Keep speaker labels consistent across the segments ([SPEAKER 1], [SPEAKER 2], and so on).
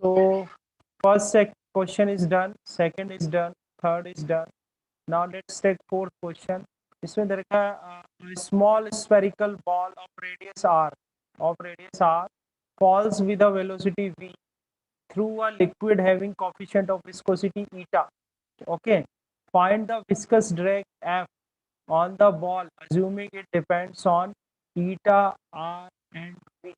[SPEAKER 1] So first question is done, second is done, third is done. Now let's take fourth question. इसमें दे रखा है small spherical ball of radius r falls with a velocity v through a liquid having coefficient of viscosity eta. Okay, find the viscous drag F on the ball assuming it depends on eta r and v.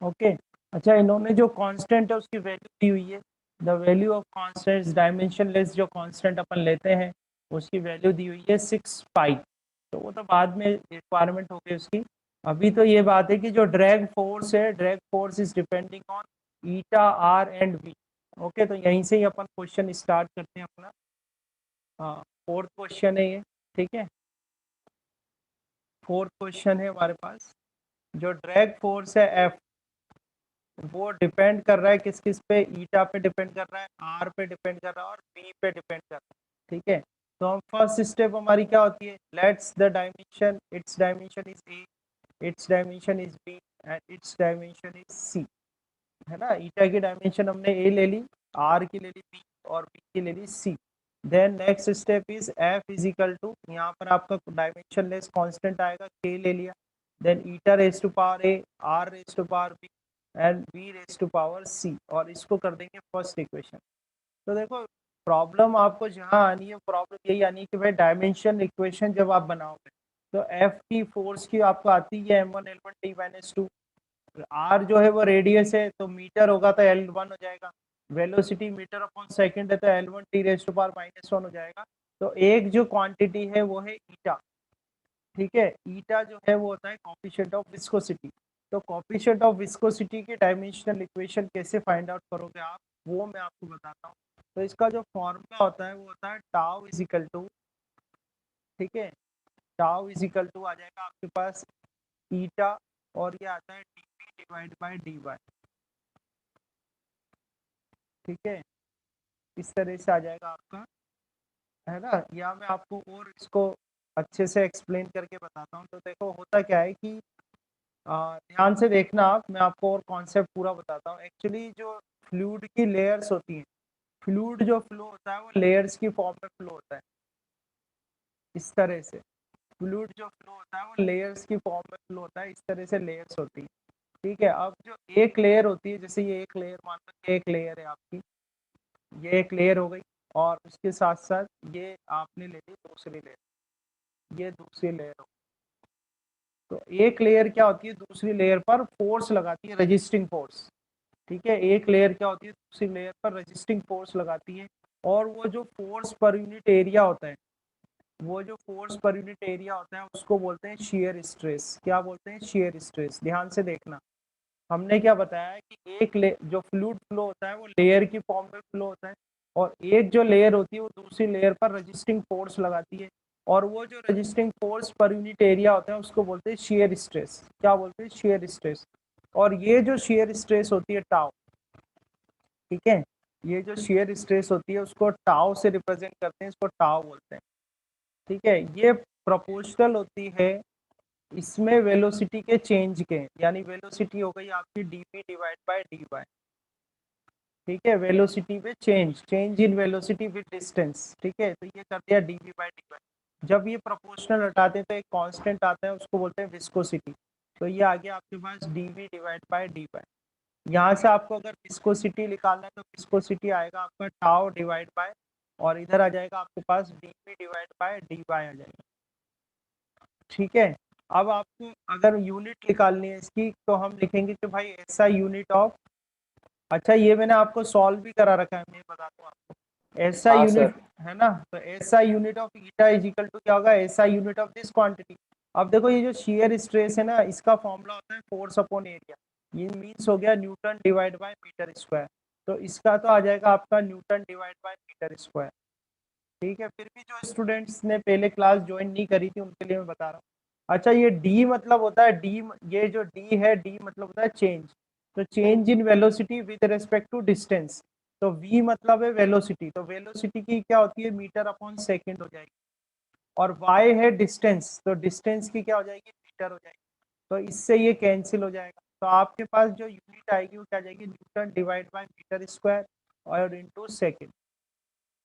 [SPEAKER 1] Okay, अच्छा इन्होंने जो constant है उसकी value दी हुई है. The value of constant dimensionless जो constant अपन लेते हैं उसकी वैल्यू दी हुई है 6 पाई. तो वो तो बाद में रिक्वायरमेंट हो गई उसकी. अभी तो ये बात है कि जो ड्रैग फोर्स है, drag force is depending on eta r and v. Okay, तो यहीं से ही अपन क्वेश्चन स्टार्ट करते हैं अपना. फोर्थ क्वेश्चन है ये. ठीक है, फोर्थ क्वेश्चन है हमारे पास. जो ड्रैग फोर्स है एफ वो डिपेंड कर रहा है किस किस पे, ईटा पे डिपेंड कर रहा है, आर पे डिपेंड कर रहा है और बी पे डिपेंड कर रहा है. ठीक है, तो हम फर्स्ट स्टेप हमारी क्या होती है, let's the dimension, its dimension is a, its dimension is b and its dimension is c. है ना, ईटा की डायमेंशन हमने ए ले ली, आर की ले ली बी और बी की ले ली C. Then next step is F is equal to, यहाँ पर आपका डायमेंशन लेस कांस्टेंट आएगा, के ले लिया. Then eta raise to power A, R raise to power B and B raise to power C, और इसको कर देंगे फर्स्ट इक्वेशन. तो देखो प्रॉब्लम आपको जहाँ आनी है, प्रॉब्लम यही आनी है कि भाई डायमेंशन इक्वेशन जब आप बनाओगे तो एफ की फोर्स की आपको आती है m1 l1 t minus 2. Are जो है वो रेडियस है तो मीटर होगा तो L1 हो जाएगा. वेलोसिटी मीटर अपॉन सेकंड है तो L1 t raise to power minus 1 हो जाएगा. तो एक जो क्वांटिटी है वो है ईटा. ठीक है, ईटा जो है वो होता है कोफिशिएंट ऑफ विस्कोसिटी. तो कोफिशिएंट ऑफ विस्कोसिटी की डायमेंशनल इक्वेशन कैसे फाइंड आउट करोगे आप, वो मैं आपको बताता हूँ. तो इसका जो फॉर्मूला होता है वो होता है टाउ इज इक्वल टू, ठीक है, टाउ इज इक्वल टू आ जाएगा आपके पास ईटा और ये आता है dp डिवाइड बाय dy. ठीक है, इस तरह से आ जाएगा आपका, है ना. या मैं आपको और इसको अच्छे से एक्सप्लेन करके बताता हूँ. तो देखो होता क्या है कि ध्यान से देखना आप, मैं आपको और कॉन्सेप्ट पूरा बताता हूँ. एक्चुअली जो फ्लूइड की लेयर्स होती हैं, फ्लूइड जो फ्लो होता है वो लेयर्स की फॉर्म में फ्लो होता है. इस तरह से फ्लूइड जो फ्लो होता है वो लेयर्स की फॉर्म में फ्लो होता है. इस तरह से लेयर्स होती है. ठीक है, अब जो एक लेयर होती है, जैसे ये एक लेयर, मान लो एक लेयर है आपकी, ये एक लेयर हो गई, और उसके साथ साथ ये आपने ले ली दूसरी लेयर, ये दूसरी लेयर हो. तो एक लेयर क्या होती है, दूसरी लेयर पर फोर्स लगाती है, रजिस्टिंग फोर्स. ठीक है, एक लेयर क्या होती है, दूसरी लेयर पर रजिस्टिंग फोर्स लगाती है. और वो जो फोर्स पर यूनिट एरिया होता है, वो जो फोर्स पर यूनिट एरिया होता है उसको बोलते हैं शियर स्ट्रेस. क्या बोलते हैं, शियर स्ट्रेस. ध्यान से देखना, हमने क्या बताया है कि एक जो फ्लूइड फ्लो होता है वो लेयर की फॉर्म में फ्लो होता है, और एक जो लेयर होती है वो दूसरी लेयर पर रजिस्टिंग फोर्स लगाती है. और वो जो resisting force per unit area होता है उसको बोलते हैं शियर स्ट्रेस. क्या बोलते हैं, शियर स्ट्रेस. और ये जो शियर स्ट्रेस होती है टाउ, ठीक है, ये जो शियर स्ट्रेस होती है उसको टाउ से रिप्रेजेंट करते हैं, इसको टाउ बोलते हैं. ठीक है, ये प्रोपोर्शनल होती है इसमें वेलोसिटी के चेंज के, यानी वेलोसिटी हो गई आपकी dp डिवाइड बाय dy. ठीक है, वेलोसिटी पे change in velocity with distance. ठीक है, तो ये कर दिया dv बाय dy. जब ये प्रोपोर्शनल हटाते हैं तो एक कांस्टेंट आता है, उसको बोलते हैं विस्कोसिटी. तो ये आ गया आपके पास dv डिवाइड बाय dy. यहाँ से आपको अगर विस्कोसिटी निकालना है तो विस्कोसिटी आएगा आपका टाउ डिवाइड बाय, और इधर आ जाएगा आपके पास dp डिवाइड बाय dy आ जाएगा. ठीक है, अब आपको अगर यूनिट निकालनी है इसकी तो हम लिखेंगे कि भाई ऐसा यूनिट ऑफ, अच्छा ये मैंने आपको सॉल्व भी करा रखा है, मैं बताता हूँ आपको. ऐसा
[SPEAKER 2] हाँ
[SPEAKER 1] यूनिट
[SPEAKER 2] सर.
[SPEAKER 1] है ना, तो ऐसा unit of eta is equal to क्या होगा, ऐसा यूनिट ऑफ दिस क्वांटिटी. अब देखो ये जो शियर स्ट्रेस है ना, इसका फॉर्मूला होता है फोर्स अपॉन एरिया. ये मीन्स हो गया newton divide by metre square. तो इसका तो आ जाएगा आपका newton divide by metre square. ठीक है, फिर भी जो स्टूडेंट्स ने पहले क्लास ज्वाइन नहीं करी थी उनके लिए मैं बता रहा हूँ. अच्छा, ये डी मतलब होता है, डी ये जो डी है, डी मतलब होता है चेंज. तो change in velocity with respect to distance. तो वी मतलब है वेलोसिटी, तो वेलोसिटी की क्या होती है, मीटर अपॉन सेकेंड हो जाएगी. और वाई है डिस्टेंस, तो डिस्टेंस की क्या हो जाएगी, मीटर हो जाएगी. तो इससे ये कैंसिल हो जाएगा. तो आपके पास जो यूनिट यूनिट आएगी वो क्या जाएगी, newton divide by metre square और इनटू सेकंड।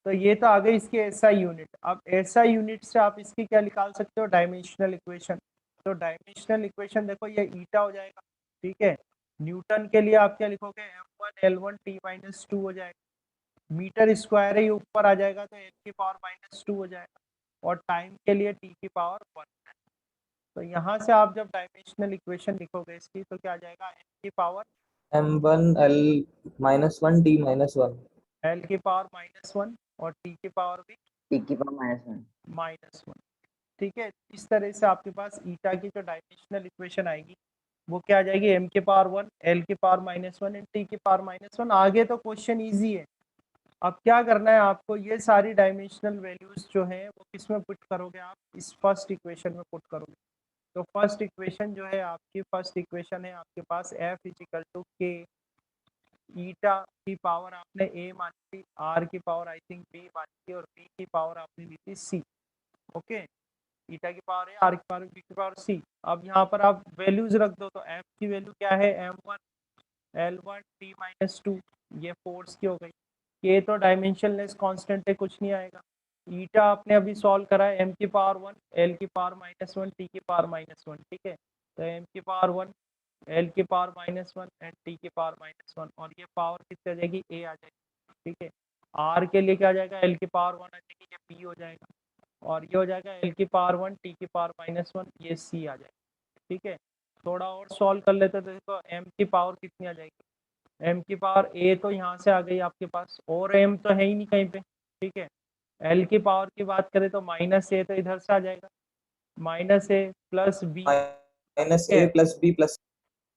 [SPEAKER 1] तो ये तो आ गई इसकी एसआई यूनिट। अब एसआई यूनिट से आप इसकी क्या निकाल सकते हो, डायमेंशनल इक्वेशन। तो डायमेंशनल इक्वेशन देखो ये ईटा हो जाएगा, ठीक है। न्यूटन के लिए आप क्या लिखोगे, m1 L1 T-2 हो जाएगा। मीटर स्क्वायर है ये ऊपर आ जाएगा तो n की पावर -2 हो जाएगा, और टाइम के लिए t की पावर 1। तो यहाँ से आप जब डायमेंशनल इक्वेशन लिखोगे इसकी तो क्या आ जाएगा, n की power
[SPEAKER 2] m1 L-1 T-1
[SPEAKER 1] l की पावर -1 और t की पावर भी
[SPEAKER 2] T की पावर -1।
[SPEAKER 1] -1, ठीक है। इस तरह से आपके पास ईटा की जो डायमेंशनल इक्वेशन आएगी वो क्या आ जाएगी, m की पावर 1 l की पावर -1 एंड t की पावर -1। आगे तो क्वेश्चन इजी है। अब क्या करना है आपको, ये सारी डायमेंशनल वैल्यूज जो है वो किस में पुट करोगे, आप इस फर्स्ट इक्वेशन में पुट करोगे। तो फर्स्ट इक्वेशन जो है आपकी, फर्स्ट इक्वेशन है आपके पास f इजिकल टू के, ईटा की पावर आपने a मानी थी, r की पावर आई थिंक b मानी थी, और b की पावर आपने ली थी c। ओके, ईटा की पावर है, आर की पावर बी की पावर सी। अब यहाँ पर आप वैल्यूज रख दो, तो एफ की वैल्यू क्या है, m1 L1 T-2, ये फोर्स की हो गई। के तो डायमेंशनलेस कांस्टेंट है, कुछ नहीं आएगा। ईटा आपने अभी सॉल्व करा है, m की पावर 1 l की पावर -1 t की पावर -1, ठीक है। तो m की पावर 1 l की पावर -1 एंड t की पावर -1, और ये पावर कितनी आ जाएगी, a आ जाएगी, ठीक है। r के लिए क्या आ जाएगा, l की पावर 1 आ जाएगी, ये p हो जाएगा, और ये हो जाएगा l की पावर 1 t की पावर -1, ये c आ जाएगा, ठीक है। थोड़ा और सॉल्व कर लेते तो देखो m की पावर कितनी आ जाएगी, m की पावर a तो यहाँ से आ गई आपके पास, और m तो है ही नहीं कहीं पे, ठीक है। l की पावर की बात करें तो -a तो इधर से आ जाएगा, -a plus b,
[SPEAKER 2] -a plus b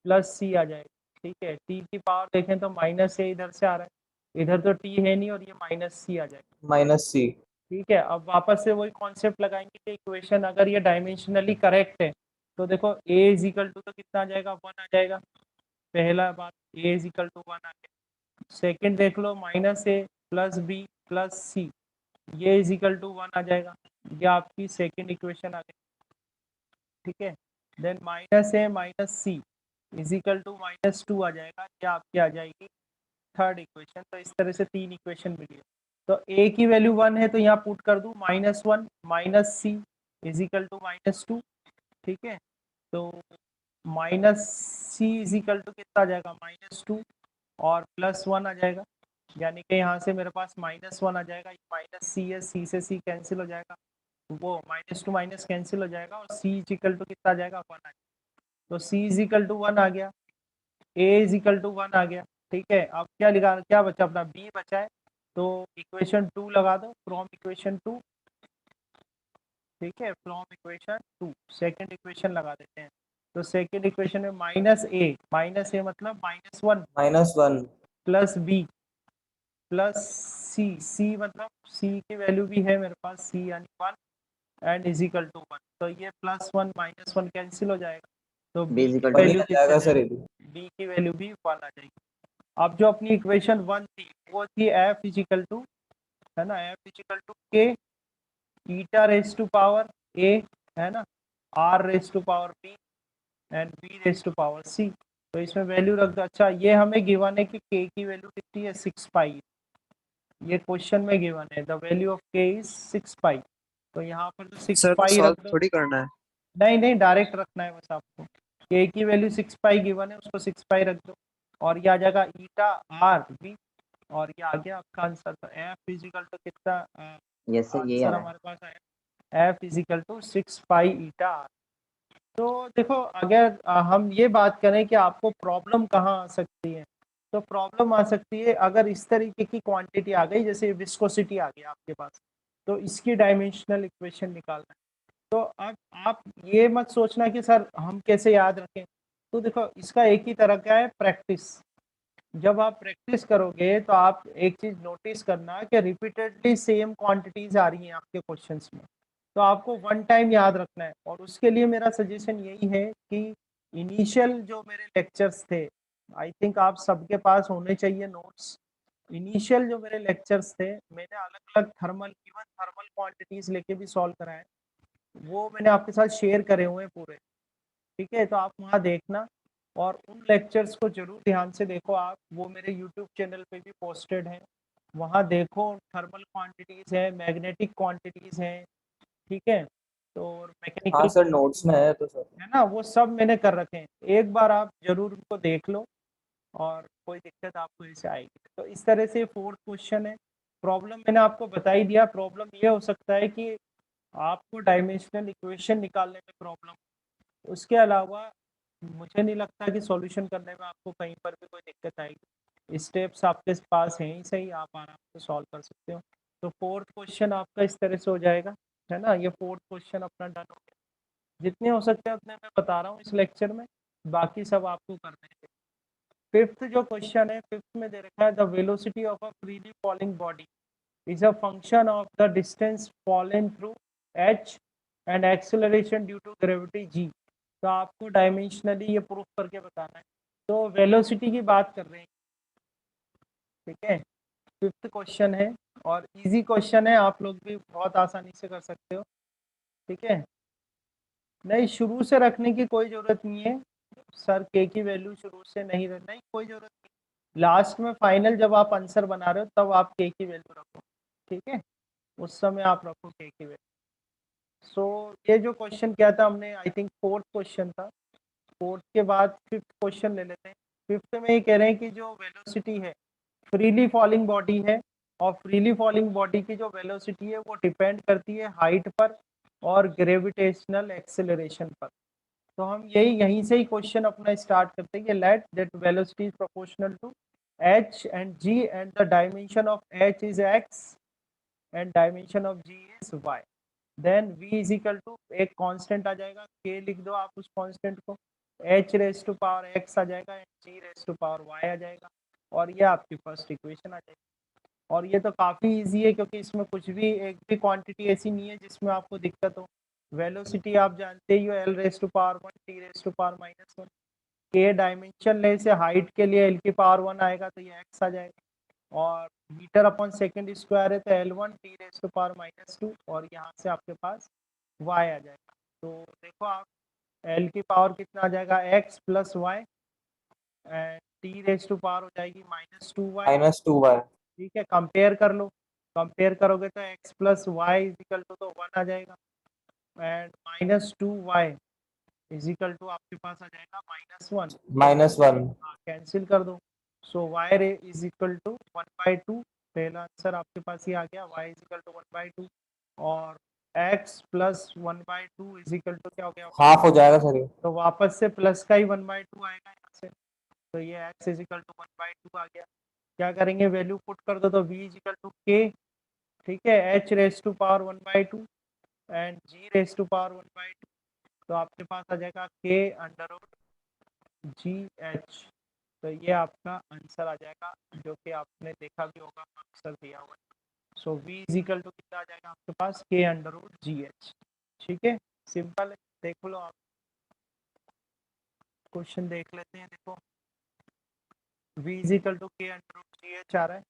[SPEAKER 1] plus c आ जाएगा, ठीक है। t की पावर देखें तो -a इधर से आ रहा है, इधर तो t है नहीं, और ये -c आ जाएगा,
[SPEAKER 2] -c।
[SPEAKER 1] ठीक है। अब वापस से वही कॉन्सेप्ट लगाएंगे कि इक्वेशन अगर ये डायमेंशनली करेक्ट है तो देखो a इज इक्वल टू तो कितना आ जाएगा, 1 आ जाएगा। पहला बात, a इज इक्वल टू 1 आ गया। सेकंड देख लो, -a plus b plus c, ये इज इक्वल टू 1 आ जाएगा। ये आपकी सेकंड इक्वेशन आ गई, ठीक है। Then -a -c is equal to -2 आ जाएगा, ये आपकी आ जाएगी थर्ड इक्वेशन। तो इस तरह से 3 इक्वेशन मिली है। तो a की वैल्यू 1 है तो यहाँ पुट कर दूँ -1 -c इज इक्वल टू -2, ठीक है। तो -c इज इक्वल टू कितना आ जाएगा, -2 और +1 आ जाएगा, यानी कि यहाँ से मेरे पास -1 आ जाएगा, -c है, c से c कैंसिल हो जाएगा, वो -2 माइनस कैंसिल हो जाएगा, और c इज इक्वल टू कितना आ जाएगा, 1 आ जाएगा। तो c इज इक्वल टू 1 आ गया, a इज इक्वल टू 1 आ गया, ठीक है। अब क्या लिखा, क्या बचा अपना, b बचा है। तो इक्वेशन 2 लगा दो, फ्रॉम इक्वेशन 2, ठीक है, फ्रॉम इक्वेशन 2 सेकंड इक्वेशन लगा देते हैं। तो सेकंड इक्वेशन में -a मतलब -1
[SPEAKER 2] -1
[SPEAKER 1] प्लस b प्लस c मतलब c की वैल्यू भी है मेरे पास, c यानी 1 एंड इज इक्वल टू 1। तो ये +1 -1 कैंसिल हो जाएगा, तो b की वैल्यू
[SPEAKER 2] आ
[SPEAKER 1] कितनी आ
[SPEAKER 2] जाएगा सर ये
[SPEAKER 1] जाएगी, b की वैल्यू भी 1 आ जाएगी। अब जो अपनी इक्वेशन 1 थी वो थी f इजिकल टू, है ना, f is equal to k eta raise to power a, है ना, r raise to power b and b raise to power c। तो इसमें वैल्यू रख दो। अच्छा, ये हमें गिवन है कि k की वैल्यू कितनी है, 6 पाई, ये क्वेश्चन में गिवन है, the value of k is 6 पाई। तो यहाँ पर जो 6
[SPEAKER 3] सर तो
[SPEAKER 1] पाई
[SPEAKER 3] सॉल्व
[SPEAKER 1] रख दो,
[SPEAKER 3] थोड़ी करना है।
[SPEAKER 1] नहीं नहीं, डायरेक्ट रखना है बस आपको। k की वैल्यू 6 पाई गिवन है, उसको 6 पाई रख दो, और ये आ जाएगा ईटा r b, और ये आ गया आपका आंसर। तो f इजिकल टू कितना, आंसर हमारे पास आया f is equal to 6 pi eta r। तो देखो अगर हम ये बात करें कि आपको प्रॉब्लम कहाँ आ सकती है, तो प्रॉब्लम आ सकती है अगर इस तरीके की क्वांटिटी आ गई, जैसे विस्कोसिटी आ गई आपके पास, तो इसकी डायमेंशनल इक्वेशन निकालना है। तो अब आप ये मत सोचना कि सर हम कैसे याद रखें। तो देखो इसका एक ही तरह का है, प्रैक्टिस। जब आप प्रैक्टिस करोगे तो आप एक चीज नोटिस करना कि रिपीटेडली सेम क्वांटिटीज आ रही हैं आपके क्वेश्चंस में, तो आपको वन टाइम याद रखना है। और उसके लिए मेरा सजेशन यही है कि इनिशियल जो मेरे लेक्चर्स थे, आई थिंक आप सबके पास होने चाहिए नोट्स। इनिशियल जो मेरे लेक्चर्स थे, मैंने अलग अलग थर्मल, इवन थर्मल क्वांटिटीज लेके भी सॉल्व कराए, वो मैंने आपके साथ शेयर करे हुए हैं पूरे, ठीक है। तो आप वहाँ देखना, और उन लेक्चर्स को जरूर ध्यान से देखो आप, वो मेरे यूट्यूब चैनल पे भी पोस्टेड हैं, वहाँ देखो। थर्मल क्वांटिटीज़ है, मैग्नेटिक क्वांटिटीज़ हैं, ठीक है, तो
[SPEAKER 2] हाँ
[SPEAKER 1] मैकेनिकल
[SPEAKER 2] सर, नोट्स में है तो सर।
[SPEAKER 1] है ना, वो सब मैंने कर रखे हैं, एक बार आप जरूर उनको देख लो और कोई दिक्कत आपको इससे आएगी। तो इस तरह से फोर्थ क्वेश्चन है। प्रॉब्लम मैंने आपको बता ही दिया। प्रॉब्लम ये हो सकता है कि आपको डायमेंशनल इक्वेशन निकालने में प्रॉब्लम, उसके अलावा मुझे नहीं लगता कि सॉल्यूशन करने में आपको कहीं पर भी कोई दिक्कत आएगी। स्टेप्स आपके पास हैं ही सही, आप आराम से सॉल्व कर सकते हो। तो फोर्थ क्वेश्चन आपका इस तरह से हो जाएगा, है ना। ये फोर्थ क्वेश्चन अपना डन हो गया। जितने हो सकते हैं उतने मैं बता रहा हूँ इस लेक्चर में, बाकी सब आपको करने हैं। फिफ्थ जो क्वेश्चन है, फिफ्थ में दे रखा है the velocity of a freely falling body is a function of the distance fallen through H and acceleration due to gravity G. तो आपको डायमेंशनली ये प्रूफ करके बताना है। तो वेलोसिटी की बात कर रहे हैं, ठीक है। फिफ्थ क्वेश्चन है और इजी क्वेश्चन है, आप लोग भी बहुत आसानी से कर सकते हो, ठीक है। नहीं, शुरू से रखने की कोई ज़रूरत नहीं है सर, के की वैल्यू शुरू से नहीं रखना, कोई ज़रूरत नहीं। लास्ट में फाइनल जब आप आंसर बना रहे हो तब आप के की वैल्यू रखो, ठीक है, उस समय आप रखो के की वैल्यू। सो ये जो क्वेश्चन किया था हमने, आई थिंक फोर्थ क्वेश्चन था। फोर्थ के बाद फिफ्थ क्वेश्चन ले लेते हैं। फिफ्थ में ये कह रहे हैं कि जो वेलोसिटी है, फ्रीली फॉलिंग बॉडी है, और फ्रीली फॉलिंग बॉडी की जो वेलोसिटी है वो डिपेंड करती है हाइट पर और ग्रेविटेशनल एक्सेलरेशन पर। तो हम यहीं से ही क्वेश्चन अपना स्टार्ट करते हैं कि let that velocity is proportional to h and g and the dimension of h is x and dimension of g is y, then v is equal to एक कांस्टेंट आ जाएगा, k लिख दो आप उस कांस्टेंट को, h raise to power x आ जाएगा and g raise to power y आ जाएगा, और ये आपकी फर्स्ट इक्वेशन आ जाएगी। और ये तो काफ़ी इजी है क्योंकि इसमें कुछ भी एक भी क्वांटिटी ऐसी नहीं है जिसमें आपको दिक्कत हो। वेलोसिटी आप जानते ही हो, L raise to power one, T raise to power minus one. के डायमेंशन ले से हाइट के लिए एल की पावर वन आएगा तो ये एक्स आ जाएगा, और मीटर अपॉन सेकेंड स्क्वायर है तो L one T raise to power minus two, और यहाँ से आपके पास वाई आ जाएगा। तो देखो आप, एल की पावर कितना आ जाएगा, x plus y, and T raise to power हो जाएगी माइनस टू वाई।
[SPEAKER 2] -2y।
[SPEAKER 1] ठीक है, कंपेयर कर लो, कंपेयर करोगे तो x plus y is equal to तो 1 आ जाएगा, and minus two y is equal to आपके पास आ जाएगा -1।
[SPEAKER 2] -1।
[SPEAKER 1] हाँ, कैंसिल कर दो। सो वाई रे इज इक्वल टू 1/2। पहला आंसर आपके पास ही आ गया, y इज इक्वल टू 1/2, और x plus 1/2 is equal to क्या हो गया,
[SPEAKER 2] हाफ हो जाएगा सर ये।
[SPEAKER 1] तो वापस से प्लस का ही 1/2 आएगा यहाँ से, तो ये x इज इक्वल टू 1/2 आ गया। क्या करेंगे, वैल्यू पुट कर दो तो v is equal to k, ठीक है, h raise to power 1/2 and g raise to power 1/2, तो आपके पास आ जाएगा k अंडर रूट जी एच। तो ये आपका आंसर आ जाएगा, जो कि आपने देखा भी होगा, आंसर दिया हुआ है। So v is equal to कितना आ जाएगा आपके पास, k अंडर रूट जी एच। ठीक है, सिंपल है, देख लो आप, क्वेश्चन देख लेते हैं। देखो v is equal to k under root ji H आ रहा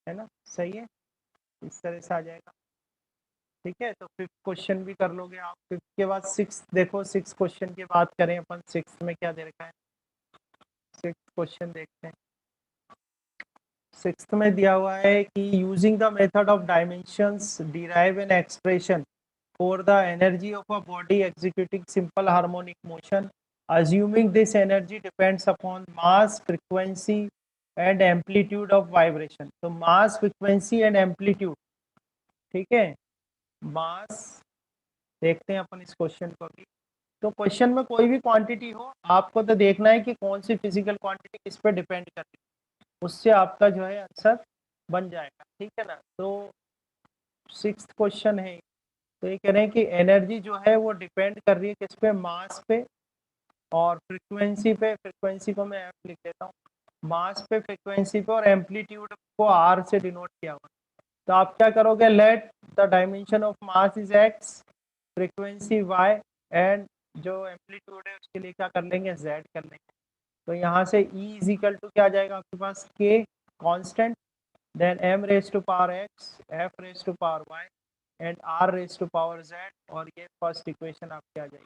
[SPEAKER 1] है ना, सही है, इस तरह से आ जाएगा। ठीक है, तो फिफ्थ क्वेश्चन भी कर लोगे आप। फिफ्थ के बाद सिक्स, देखो सिक्स क्वेश्चन की बात करें अपन, सिक्स में क्या दे रखा है, सिक्स क्वेश्चन देखते हैं। सिक्स्थ में दिया हुआ है कि using the method of dimensions derive an expression for the energy of a body executing simple harmonic motion, assuming this energy depends upon mass, frequency and amplitude of vibration। तो mass, frequency and amplitude, ठीक है, मास, देखते हैं अपन इस question को भी। तो question में कोई भी क्वांटिटी हो, आपको तो देखना है कि कौन सी फिजिकल क्वांटिटी किस पे डिपेंड कर रही है, उससे आपका जो है आंसर बन जाएगा, ठीक है ना। तो सिक्स्थ क्वेश्चन है, तो ये कह रहे हैं कि एनर्जी जो है वो डिपेंड कर रही है किस पे, मास पे और फ्रिक्वेंसी पे। फ्रिक्वेंसी को मैं एफ लिख देता हूँ, मास पे, फ्रिक्वेंसी पे, और एम्पलीट्यूड को आर से डिनोट किया हुआ। तो आप क्या करोगे, let the dimension of mass is x, frequency y, and जो एम्पलीट्यूड है उसके लिए क्या कर लेंगे, जेड कर लेंगे। तो यहाँ से E इज इक्वल टू क्या आ जाएगा आपके पास, k constant, then m raise to power x, f raise to power y and r raise to power z, और ये फर्स्ट इक्वेशन आपकी आ जाएगी।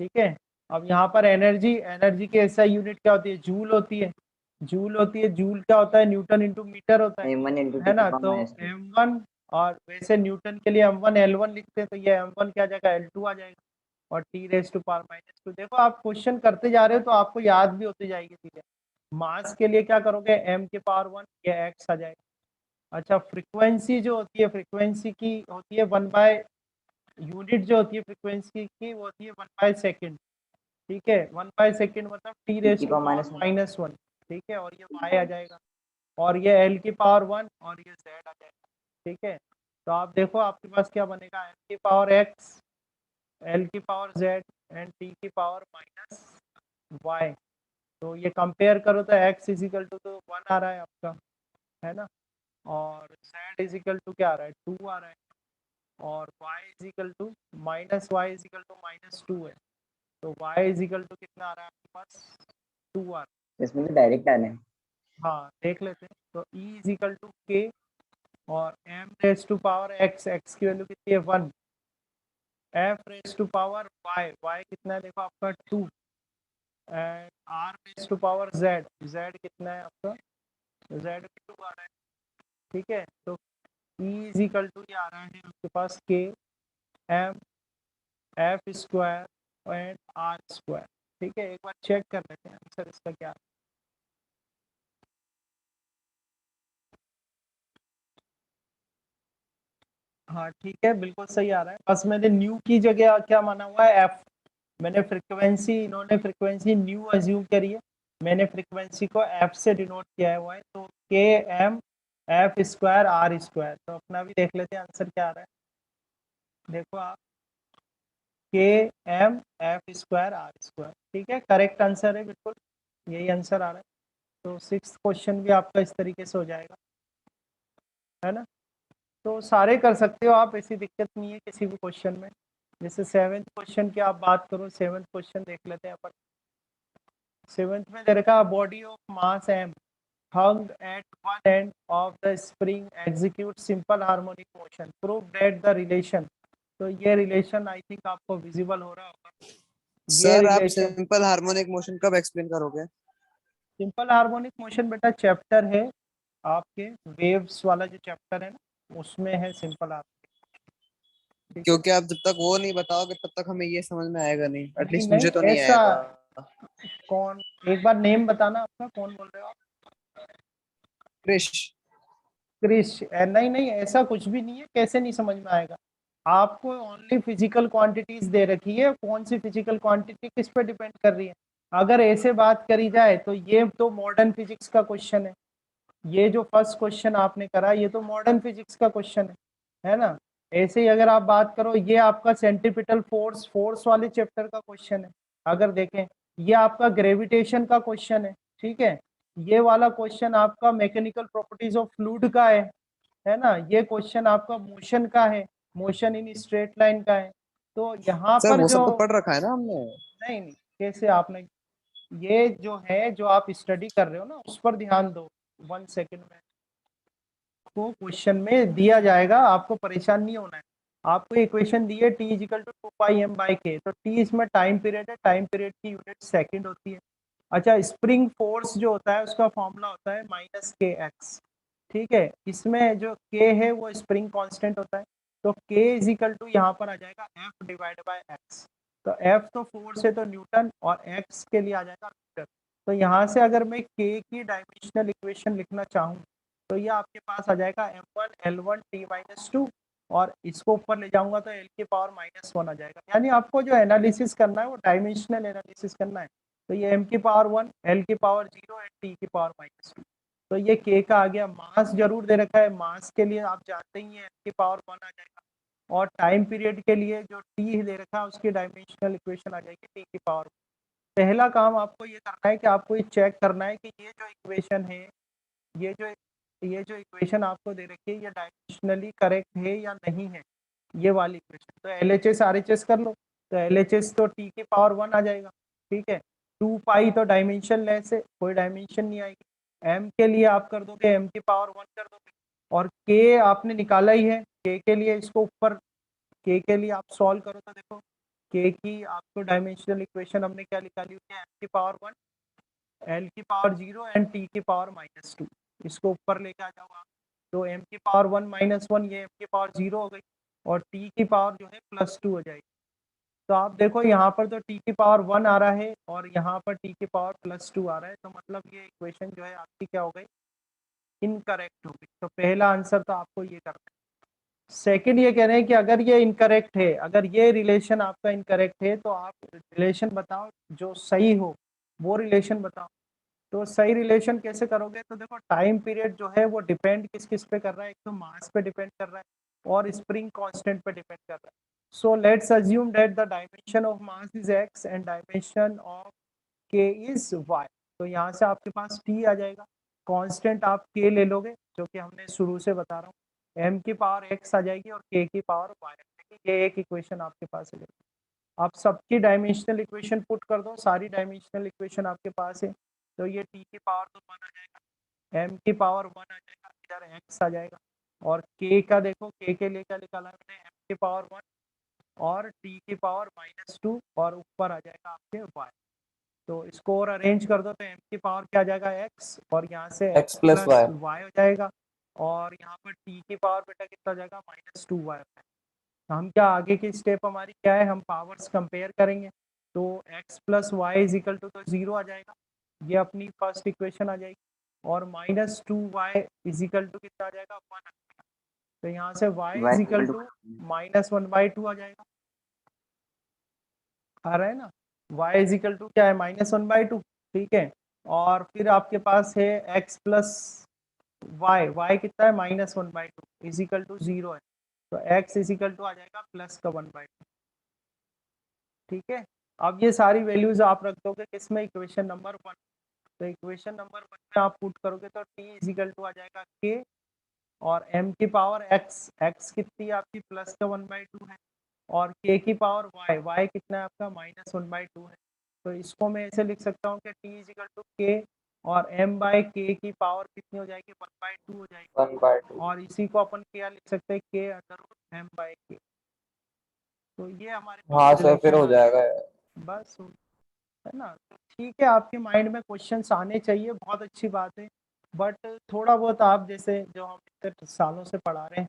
[SPEAKER 1] ठीक है, अब यहाँ पर एनर्जी, एनर्जी की ऐसा यूनिट क्या होती है, जूल होती है। जूल होती है, जूल क्या होता है, न्यूटन इंटू मीटर होता
[SPEAKER 3] M1 इंटू
[SPEAKER 1] है
[SPEAKER 3] टी की
[SPEAKER 1] ना।
[SPEAKER 3] पावर
[SPEAKER 1] तो
[SPEAKER 3] -2।
[SPEAKER 1] m1, और वैसे न्यूटन के लिए m1 L1 लिखते हैं, तो ये m1 क्या आ जाएगा, L2 आ जाएगा, और T⁻⁻²। देखो आप क्वेश्चन करते जा रहे हो तो आपको याद भी होती जाएगी चीजें। मास के लिए क्या करोगे, m⁻1, ये x आ जाएगा। अच्छा, फ्रीक्वेंसी जो होती है, फ्रीक्वेंसी की होती है 1/, यूनिट जो होती है फ्रीक्वेंसी की वो होती है 1/सेकंड। ठीक है, 1/सेकंड मतलब
[SPEAKER 3] टी की पावर
[SPEAKER 1] T⁻⁻1। ठीक है, और ये y आ जाएगा, और ये L⁻1, और ये z आ जाएगा। ठीक है, तो आप देखो आपके पास क्या बनेगा, m⁻x, L⁻z एंड T⁻⁻y। तो ये कंपेयर करो तो x इजिकल टू तो 1 आ रहा है आपका, है ना, और z इजिकल टू क्या आ रहा है, 2 आ रहा है, और y इजिकल टू -2 है। तो y इजिकल टू कितना आ रहा है आपके पास, 2 आ रहा है।
[SPEAKER 3] इसमें तो डायरेक्ट आने।
[SPEAKER 1] हाँ देख लेते हैं, तो e इजिकल टू k, और m⁻x, x की वैल्यू कितनी है 1, f⁻y, y कितना है देखो आपका 2, एंड r⁻z, z कितना है आपका, z भी 2 आ रहा है। ठीक है, तो e इजिकल टू ये आ रहा है आपके पास k m f² and r²। ठीक है, एक बार चेक कर लेते हैं आंसर इसका क्या है। हाँ ठीक है, बिल्कुल सही आ रहा है, बस मैंने न्यू की जगह क्या माना हुआ है, एफ। मैंने फ्रीक्वेंसी, इन्होंने फ्रीक्वेंसी न्यू अज्यूम करी है, मैंने फ्रीक्वेंसी को एफ से डिनोट किया हुआ है, तो के एम f² r²। तो अपना भी देख लेते हैं आंसर क्या आ रहा है। देखो आप, के एम f² r²। ठीक है, करेक्ट आंसर है, बिल्कुल यही आंसर आ रहा है। तो 6th क्वेश्चन भी आपका इस तरीके से हो जाएगा, है ना। तो सारे कर सकते हो आप, ऐसी दिक्कत नहीं है किसी भी क्वेश्चन में। जैसे 7th क्वेश्चन की आप बात करो, 7th क्वेश्चन देख लेते हैं अपन। 7th में दे रखा, body of mass m hung at one end of the spring execute simple harmonic motion, prove that the relation। तो ये रिलेशन आई थिंक आपको विजिबल हो रहा होगा, ये
[SPEAKER 4] सर आप
[SPEAKER 1] रिलेशन।
[SPEAKER 4] सिंपल हार्मोनिक मोशन कब एक्सप्लेन करोगे?
[SPEAKER 1] सिंपल हार्मोनिक मोशन बेटा चैप्टर है आपके, वेव्स वाला जो चैप्टर है ना, उसमें है सिंपल हार्मोनिक। ठीक है,
[SPEAKER 4] क्योंकि आप जब तक वो नहीं बताओगे तब तक हमें ये समझ में आएगा नहीं,
[SPEAKER 1] नहीं
[SPEAKER 4] एटलीस्ट
[SPEAKER 1] नहीं
[SPEAKER 4] मुझे तो नहीं
[SPEAKER 1] ऐसा,
[SPEAKER 4] आएगा।
[SPEAKER 1] कौन, एक बार नेम बताना आपका, कौन बोल रहे हो आप।
[SPEAKER 4] क्रिश।
[SPEAKER 1] क्रिश, नहीं नहीं ऐसा कुछ भी नहीं है, कैसे नहीं समझ में आएगा। आपको ओनली फिजिकल क्वांटिटीज दे रखी है, कौन सी फिजिकल क्वांटिटी किस पे डिपेंड कर रही है। अगर ऐसे बात करी जाए तो ये तो मॉडर्न फिजिक्स का क्वेश्चन है, ये जो फर्स्ट क्वेश्चन आपने करा ये तो मॉडर्न फिजिक्स का क्वेश्चन है ना। ऐसे ही अगर आप बात करो, ये आपका सेंट्रीपिटल फोर्स, फोर्स वाले चैप्टर का क्वेश्चन है। अगर देखें, ये आपका ग्रेविटेशन का क्वेश्चन है। ठीक है, ये वाला क्वेश्चन आपका मैकेनिकल प्रॉपर्टीज ऑफ फ्लूइड का है ना। ये क्वेश्चन आपका मोशन का है, मोशन इन स्ट्रेट लाइन का है। तो यहाँ
[SPEAKER 4] सर
[SPEAKER 1] पर
[SPEAKER 4] वो
[SPEAKER 1] जो,
[SPEAKER 4] सब तो पढ़ रखा है ना हमने।
[SPEAKER 1] नहीं नहीं कैसे आपने, ये जो है जो आप स्टडी कर रहे हो ना उस पर ध्यान दो। 1 सेकंड में को क्वेश्चन में दिया जाएगा, आपको परेशान नहीं होना है। आपको इक्वेशन दी है t इजिकल टू 2πm/k, तो t इसमें टाइम पीरियड है, टाइम पीरियड की यूनिट सेकंड होती है। अच्छा, स्प्रिंग फोर्स जो होता है उसका फॉर्मूला होता है -kx। ठीक है, इसमें जो k है वो स्प्रिंग कांस्टेंट होता है, तो k इजिकल टू यहाँ पर आ जाएगा F/x। तो F तो फोर्स है तो न्यूटन, और x के लिए आ जाएगा मीटर। तो यहाँ से अगर मैं k की डायमेंशनल इक्वेशन लिखना चाहूँ तो ये आपके पास आ जाएगा m1 L1 T-2, और इसको ऊपर ले जाऊंगा तो L⁻⁻1 आ जाएगा। यानी आपको जो एनालिसिस करना है वो डायमेंशनल एनालिसिस करना है। तो ये m⁻1 L⁻0 एंड T⁻²। तो ये k का आ गया। मास जरूर दे रखा है, मास के लिए आप जानते ही हैं m⁻1 आ जाएगा, और टाइम पीरियड के लिए जो t दे रखा है उसकी डायमेंशनल इक्वेशन आ जाएगी T⁻1। पहला काम आपको ये करना है कि आपको ये चेक करना है कि ये जो इक्वेशन है, ये जो ये जो इक्वेशन आपको दे रखी है ये डायमेंशनली करेक्ट है या नहीं है, ये वाली इक्वेशन। तो LHS RHS कर लो, तो LHS तो T⁻1 आ जाएगा। ठीक है, 2π तो डायमेंशन लेस है, कोई डायमेंशन नहीं आएगी। m के लिए आप कर दोगे m⁻1 कर दोगे, और k आपने निकाला ही है, k के लिए इसको ऊपर, k के लिए आप सॉल्व करो तो देखो के की आपको डायमेंशनल इक्वेशन हमने क्या निकाली हुई है, m की पावर 1, l की पावर 0 एंड t की पावर -2। इसको ऊपर लेके आ जाओ आप, तो m की पावर 1 -1 ये m की पावर 0 हो गई और t की पावर जो है +2 हो जाएगी। तो आप देखो यहाँ पर तो t की पावर 1 आ रहा है और यहाँ पर t की पावर +2 आ रहा है, तो मतलब ये इक्वेशन जो है आपकी क्या हो गई, इनकरेक्ट हो गई। तो पहला आंसर तो आपको ये करना है। सेकंड ये कह रहे हैं कि अगर ये इनकरेक्ट है, अगर ये रिलेशन आपका इनकरेक्ट है तो आप रिलेशन बताओ जो सही हो, वो रिलेशन बताओ। तो सही रिलेशन कैसे करोगे, तो देखो टाइम पीरियड जो है वो डिपेंड किस किस पे कर रहा है, एक तो मास पे डिपेंड कर रहा है और स्प्रिंग कांस्टेंट पे डिपेंड कर रहा है। So let's assume that the dimension of mass is x and dimension of k is y। तो यहाँ से आपके पास t आ जाएगा, कांस्टेंट आप k ले लोगे जो कि हमने शुरू से बता रहा हूँ, m की पावर x आ जाएगी और k की पावर y आ जाएगी। ये एक इक्वेशन आपके पास है। आप सबकी डायमेंशनल इक्वेशन पुट कर दो, सारी डायमेंशनल इक्वेशन आपके पास है, तो ये t की पावर तो 1 आ जाएगा, m की पावर 1 आ जाएगा, इधर x आ जाएगा और k का देखो, k के लिए क्या निकाला मैंने, m की पावर 1 और t की पावर -2 और ऊपर आ जाएगा आपके y। तो इसको और अरेंज कर दो तो m की पावर क्या आ जाएगा, x और यहाँ से
[SPEAKER 2] x plus y।
[SPEAKER 1] y हो जाएगा और यहाँ पर t की पावर बेटा कितना आ जाएगा, -2y। हम क्या आगे की स्टेप हमारी क्या है, हम पावर्स कंपेयर करेंगे, तो x plus y is equal to तो 0 आ जाएगा, ये अपनी फर्स्ट इक्वेशन आ जाएगी और -2y इज इक्वल टू कितना आ जाएगा, 1 आ जाएगा। तो यहाँ से y इज इक्वल टू -1/2 आ जाएगा, आ रहा है ना, y इज इक्वल टू क्या है, -1/2, ठीक है। और फिर आपके पास है x प्लस y कितना है, -1/2 इज इक्वल टू 0 है, तो x इज इक्वल टू आ जाएगा प्लस का 1/2, ठीक है। अब ये सारी वैल्यूज आप रख दोगे किसमें, इक्वेशन नंबर 1। तो इक्वेशन नंबर 1 में आप पुट करोगे तो t इज इक्वल टू आ जाएगा k और m की पावर x कितनी है आपकी, प्लस का 1/2 है और k की पावर y कितना है आपका, -1/2 है। तो इसको मैं ऐसे लिख सकता हूँ कि t is equal to k और m/k की पावर कितनी हो जाएगी, 1/2 हो जाएगी
[SPEAKER 2] 1/2।
[SPEAKER 1] और इसी को अपन क्या लिख सकते हैं, k√m/k। तो ये हमारे
[SPEAKER 2] हाँ
[SPEAKER 1] पास
[SPEAKER 2] सर, फिर
[SPEAKER 1] रिलेशन
[SPEAKER 2] हो
[SPEAKER 1] आ गया,
[SPEAKER 2] जाएगा।
[SPEAKER 1] बस है ना। तो ठीक है, आपके माइंड में क्वेश्चंस आने चाहिए, बहुत अच्छी बात है, बट थोड़ा बहुत आप जैसे जो हम इतने सालों से पढ़ा रहे हैं,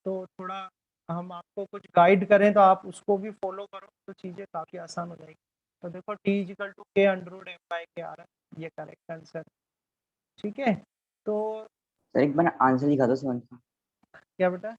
[SPEAKER 1] तो थोड़ा हम आपको कुछ गाइड करें तो आप उसको भी फॉलो करो तो चीज़ें काफ़ी आसान हो जाएगी। तो देखो t इजिकल टू k√m/k आ रहा है, ये करेक्ट आंसर, ठीक है। तो
[SPEAKER 3] सर एक बार आंसर दिखा दो 7 का।
[SPEAKER 1] क्या बेटा,